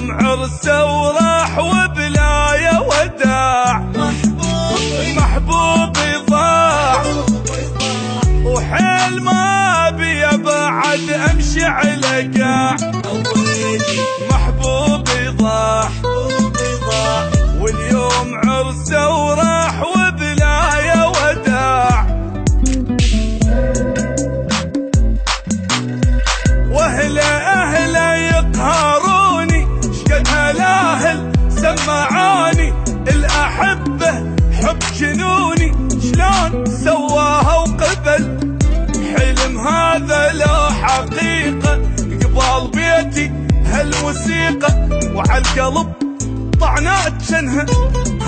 اليوم عرسه وراح وبلايا وداع. محبوبي ضاع وحيل ما بي بعد امشي على قاع. محبوبي ضاع واليوم عرسه وراح وبلايا وداع. واهله يقهروني شقد هالاهل سمعاني. الاحبه حب جنوني شلون سواها وقبل. حلم هذا لو حقيقه قبال بيتي هالموسيقى. وعالقلب طعنات جنها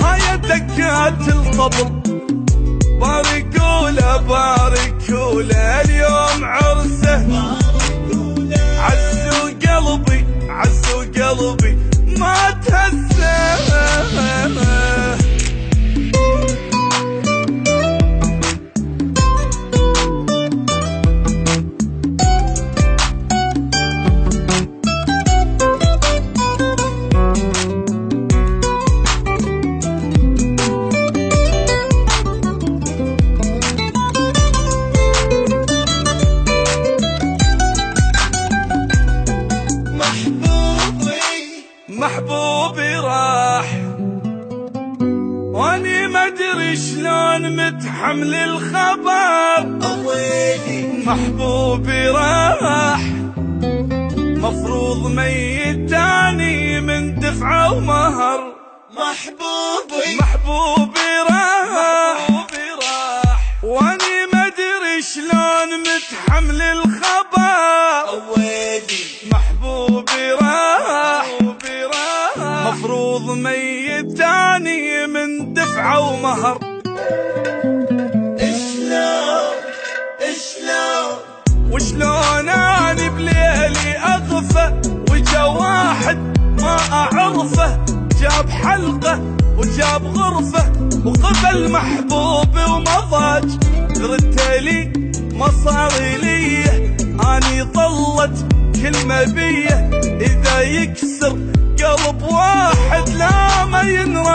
هاي دقات الطبل. باركوله باركوله اليوم عرسه. عزوا قلبي عزوا قلبي ما تهزه. محبوبي راح واني ما ادري شلون متحمل الخبر. محبوبي راح مفروض ميت تاني من دفعه ومهر. محبوبي راح واني ما ادري شلون متحمل الخبر. محبوبي راح مفروض ميت تاني من دفعه ومهر. وشلون اني بليلي اغفى وجا واحد ما اعرفه. جاب حلقه وجاب غرفه وقبل محبوبي ومضاج. ردتلي ما صار لي اني ضلت كلمه بيه. اذا يكسر قلب واحد لا ما ينرى